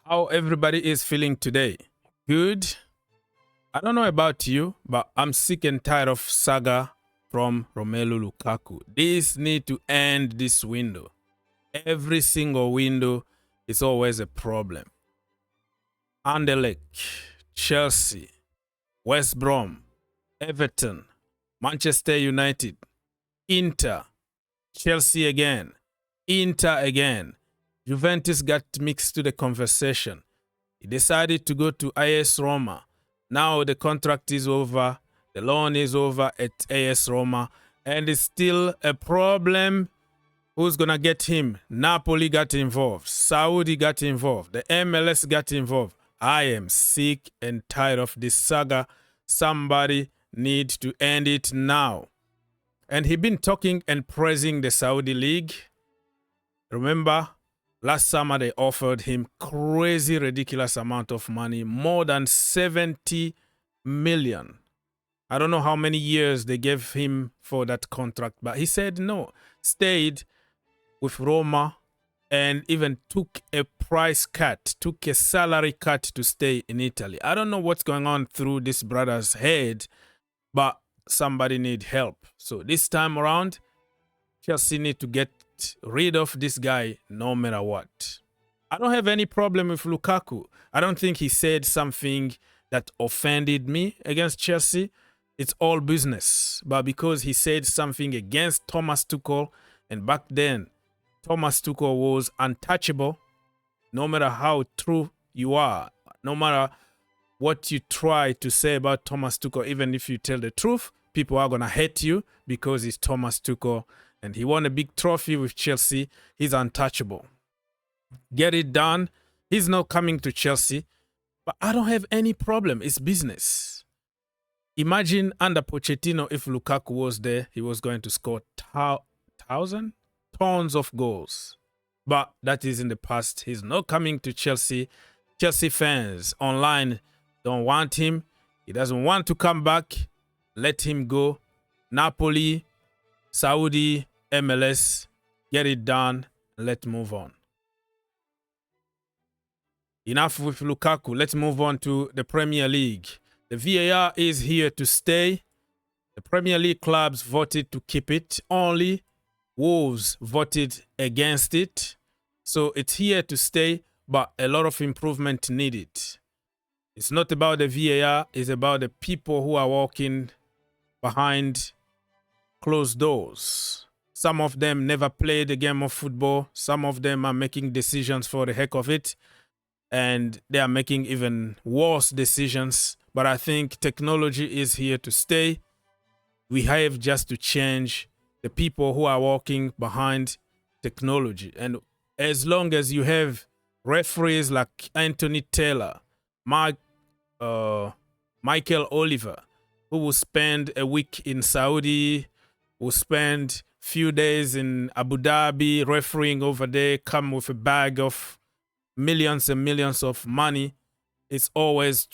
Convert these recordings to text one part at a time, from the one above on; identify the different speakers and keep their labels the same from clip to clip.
Speaker 1: How everybody is feeling today? Good? I don't know about you, but I'm sick and tired of saga from Romelu Lukaku. This need to end this window. Every single window is always a problem. Anderlecht, Chelsea, West Brom, Everton, Manchester United, Inter, Chelsea again, Inter again. Juventus got mixed to the conversation. He decided to go to AS Roma. Now the contract is over. The loan is over at AS Roma. And it's still a problem. Who's going to get him? Napoli got involved. Saudi got involved. The MLS got involved. I am sick and tired of this saga. Somebody needs to end it now. And he been talking and praising the Saudi League. Remember, last summer they offered him crazy, ridiculous amount of money, more than 70 million. I don't know how many years they gave him for that contract, but he said no, stayed with Roma and even took a price cut, took a salary cut to stay in Italy. I don't know what's going on through this brother's head, but somebody need help. So this time around, Chelsea need to get rid of this guy no matter what. I don't have any problem with Lukaku. I don't think he said something that offended me against Chelsea. It's all business. But because he said something against Thomas Tuchel, and back then Thomas Tuchel was untouchable, no matter how true you are, no matter what you try to say about Thomas Tuchel, even if you tell the truth, people are going to hate you because it's Thomas Tuchel. And he won a big trophy with Chelsea. He's untouchable. Get it done. He's not coming to Chelsea. But I don't have any problem. It's business. Imagine under Pochettino, if Lukaku was there, he was going to score tons of goals. But that is in the past. He's not coming to Chelsea. Chelsea fans online don't want him. He doesn't want to come back. Let him go. Napoli, Saudi, MLS, get it done, and let's move on. Enough with Lukaku. Let's move on to the Premier League. The VAR is here to stay. The Premier League clubs voted to keep it. Only Wolves voted against it. So it's here to stay, but a lot of improvement needed. It's not about the VAR. It's about the people who are walking behind closed doors. Some of them never played a game of football. Some of them are making decisions for the heck of it. And they are making even worse decisions. But I think technology is here to stay. We have just to change the people who are walking behind technology. And as long as you have referees like Anthony Taylor, Michael Oliver, who will spend a week in Saudi, will spend few days in Abu Dhabi refereeing over there, come with a bag of millions and millions of money, it's always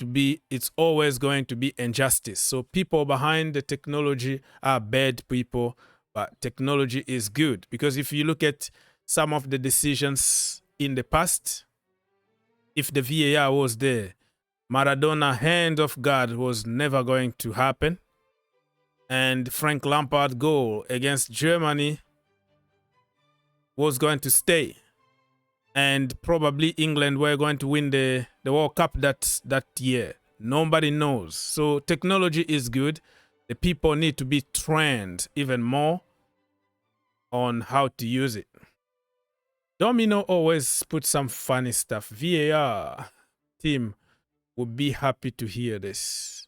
Speaker 1: going to be injustice. So people behind the technology are bad people, but technology is good. Because if you look at some of the decisions in the past, if the VAR was there, Maradona hand of God was never going to happen. And Frank Lampard goal against Germany was going to stay. And probably England were going to win the World Cup that year. Nobody knows. So technology is good. The people need to be trained even more on how to use it. Domino always puts some funny stuff. VAR team would be happy to hear this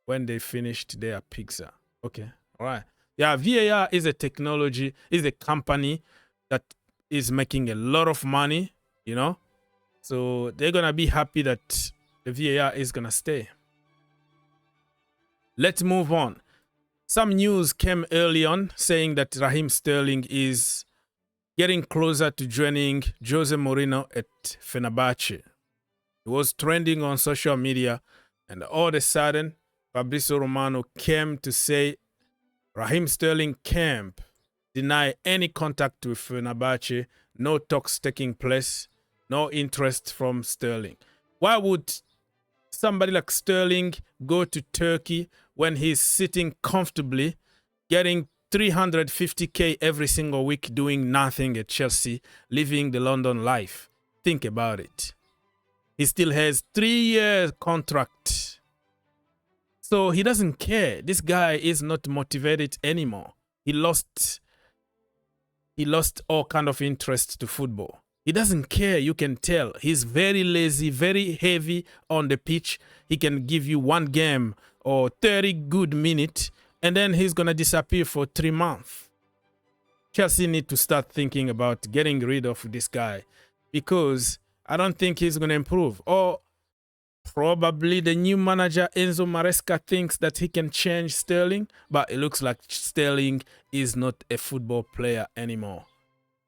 Speaker 1: when they finished their pizza. Okay, all right. Yeah, VAR is a technology, is a company that is making a lot of money, you know. So they're going to be happy that the VAR is going to stay. Let's move on. Some news came early on saying that Raheem Sterling is getting closer to joining Jose Mourinho at Fenerbahce. It was trending on social media, and all of a sudden, Fabrizio Romano came to say Raheem Sterling camp deny any contact with Fenerbahce, no talks taking place. No interest from Sterling. Why would somebody like Sterling go to Turkey when he's sitting comfortably, getting 350k every single week, doing nothing at Chelsea, living the London life? Think about it. He still has 3-year contract. So he doesn't care. This guy is not motivated anymore. He lost all kind of interest to football. He doesn't care, you can tell. He's very lazy, very heavy on the pitch. He can give you one game or 30 good minutes, and then he's going to disappear for 3 months. Chelsea need to start thinking about getting rid of this guy, because I don't think he's going to improve. Or probably the new manager, Enzo Maresca, thinks that he can change Sterling, but it looks like Sterling is not a football player anymore.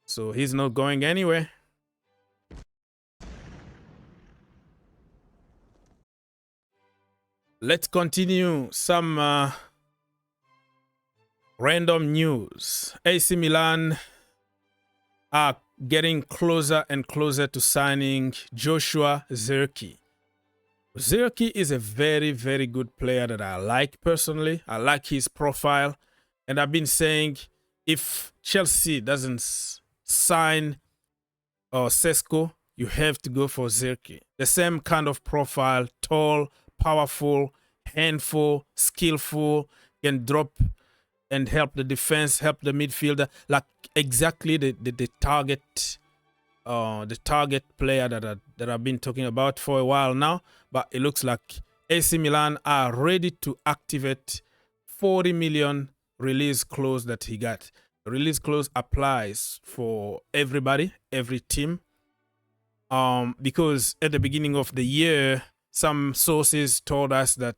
Speaker 1: So he's not going anywhere. Let's continue some random news. AC Milan are getting closer and closer to signing Joshua Zirkzee. Zirkzee is a very, very good player that I like personally. I like his profile. And I've been saying, if Chelsea doesn't sign Sesko, you have to go for Zirkzee. The same kind of profile, tall, powerful, handful, skillful, can drop and help the defense, help the midfielder, like exactly the target player that I've been talking about for a while now. But it looks like AC Milan are ready to activate 40 million release clause that he got. The release clause applies for everybody, every team. Because at the beginning of the year, some sources told us that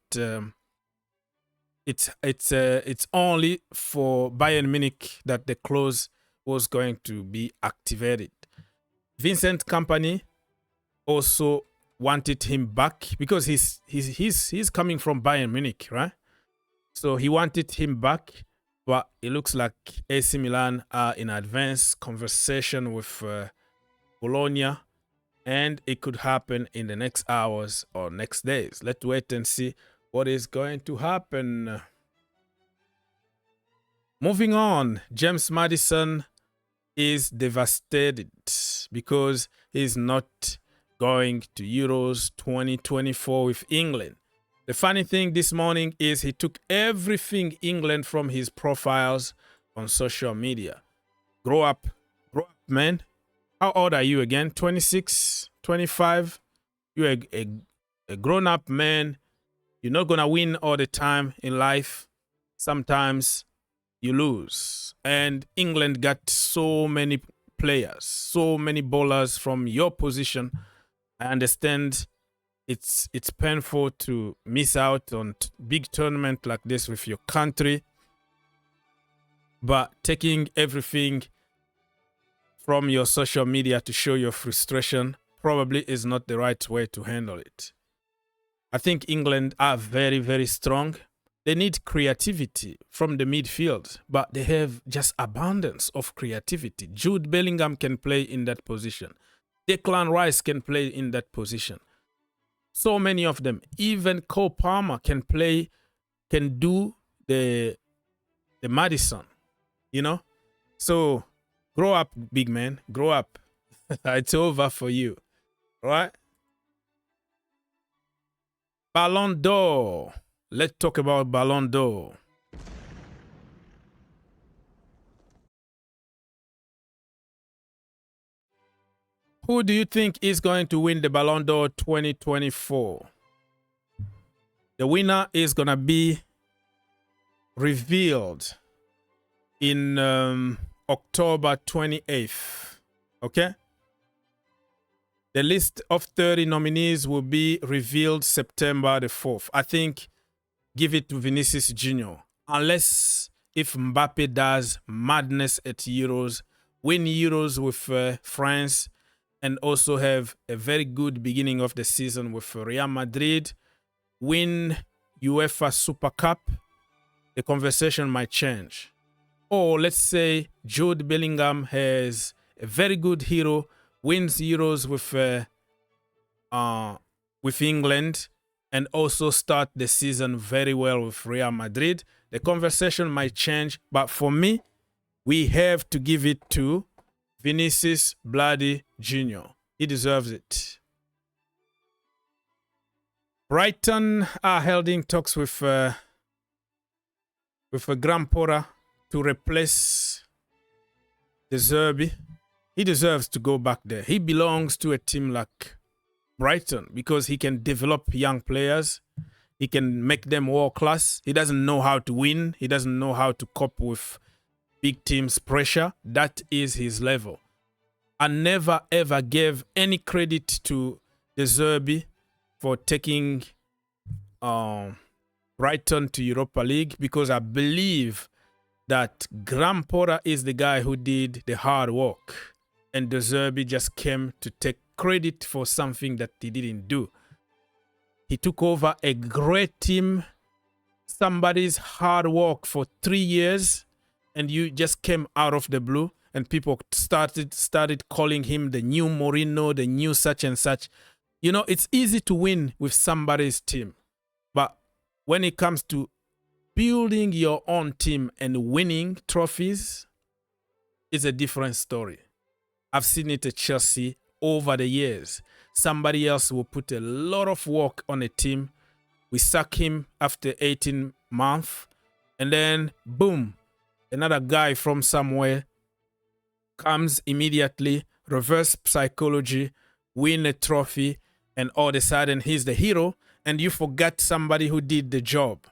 Speaker 1: it's only for Bayern Munich that the clause was going to be activated. Vincent Kompany also wanted him back because he's coming from Bayern Munich, right? So he wanted him back, but it looks like AC Milan are in advanced conversation with Bologna, and it could happen in the next hours or next days. Let's wait and see what is going to happen. Moving on, James Maddison is devastated because he's not going to Euros 2024 with England. The funny thing this morning is he took everything England from his profiles on social media. Grow up, man. How old are you again? 26, 25? You're a grown-up man. You're not going to win all the time in life. Sometimes you lose. And England got so many players, so many bowlers from your position. I understand it's painful to miss out on big tournament like this with your country. But taking everything from your social media to show your frustration probably is not the right way to handle it. I think England are very, very strong. They need creativity from the midfield, but they have just abundance of creativity. Jude Bellingham can play in that position. Declan Rice can play in that position. So many of them. Even Cole Palmer can play, can do the Madison, you know? So grow up, big man. Grow up. It's over for you. All right? Ballon d'Or. Let's talk about Ballon d'Or. Who do you think is going to win the Ballon d'Or 2024? The winner is going to be revealed in October 28th. Okay? The list of 30 nominees will be revealed September the 4th. I think give it to Vinicius Junior. Unless if Mbappe does madness at Euros, win Euros with France, and also have a very good beginning of the season with Real Madrid, win UEFA Super Cup, the conversation might change. Or let's say Jude Bellingham has a very good hero wins Euros with England, and also start the season very well with Real Madrid. The conversation might change, but for me, we have to give it to Vinicius Bloody Jr. He deserves it. Brighton are holding talks with a Graham Potter to replace De Zerbi. He deserves to go back there. He belongs to a team like Brighton because he can develop young players. He can make them world class. He doesn't know how to win. He doesn't know how to cope with big teams' pressure. That is his level. I never ever gave any credit to De Zerbi for taking Brighton to Europa League because I believe that Graham Potter is the guy who did the hard work, and De Zerbi just came to take credit for something that he didn't do. He took over a great team, somebody's hard work for 3 years, and you just came out of the blue, and people started calling him the new Mourinho, the new such and such. You know, it's easy to win with somebody's team, but when it comes to building your own team and winning trophies, it's a different story. I've seen it at Chelsea over the years. Somebody else will put a lot of work on a team. We sack him after 18 months, and then boom, another guy from somewhere comes immediately, reverse psychology, win a trophy, and all of a sudden he's the hero, and you forget somebody who did the job.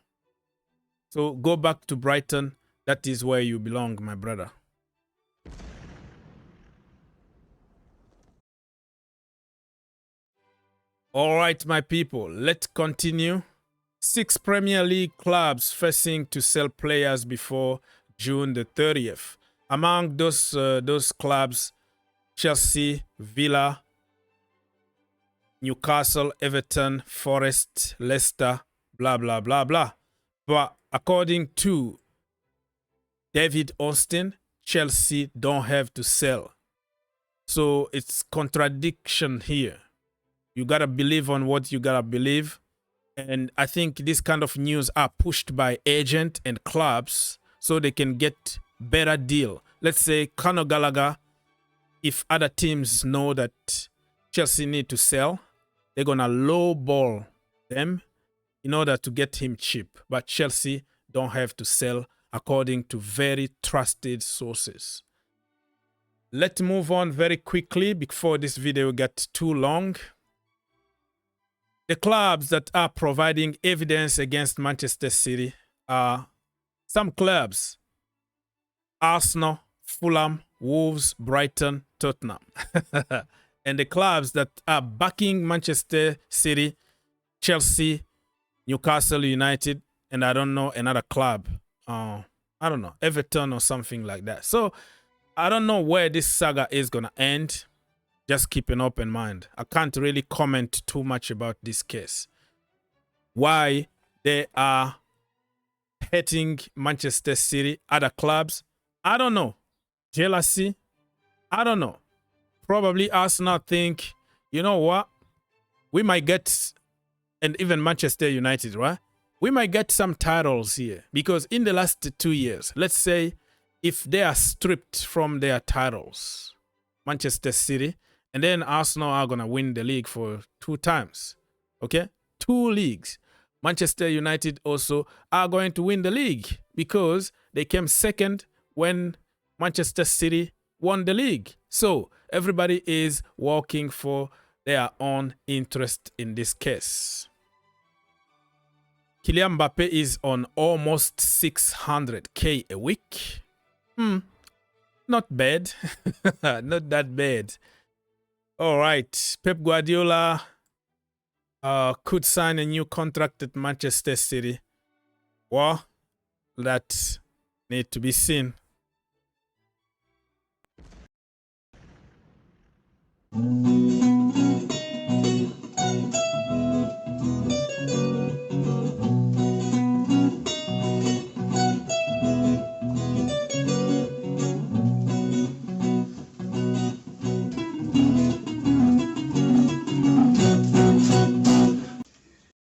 Speaker 1: So go back to Brighton. That is where you belong, my brother. All right, my people, let's continue. 6 Premier League clubs facing to sell players before June the 30th. Among those clubs, Chelsea, Villa, Newcastle, Everton, Forest, Leicester, blah, blah, blah, blah. But according to David Austin, Chelsea don't have to sell. So it's contradiction here. You got to believe on what you got to believe. And I think this kind of news are pushed by agent and clubs so they can get better deal. Let's say Conor Gallagher, if other teams know that Chelsea need to sell, they're going to lowball them in order to get him cheap. But Chelsea don't have to sell according to very trusted sources. Let's move on very quickly before this video gets too long. The clubs that are providing evidence against Manchester City are some clubs: Arsenal, Fulham, Wolves, Brighton, Tottenham. And the clubs that are backing Manchester City, Chelsea, Newcastle United, and I don't know, another club. I don't know, Everton or something like that. So I don't know where this saga is going to end. Just keep an open mind. I can't really comment too much about this case. Why they are hating Manchester City, other clubs, I don't know. Jealousy, I don't know. Probably Arsenal think, you know what? We might get, and even Manchester United, right? We might get some titles here. Because in the last 2 years, let's say if they are stripped from their titles, Manchester City, and then Arsenal are going to win the league for 2 times. Okay? 2 leagues. Manchester United also are going to win the league because they came second when Manchester City won the league. So everybody is working for their own interest in this case. Kylian Mbappe is on almost 600K a week. Not bad. Not that bad. All right. Pep Guardiola could sign a new contract at Manchester City. Well, that need to be seen.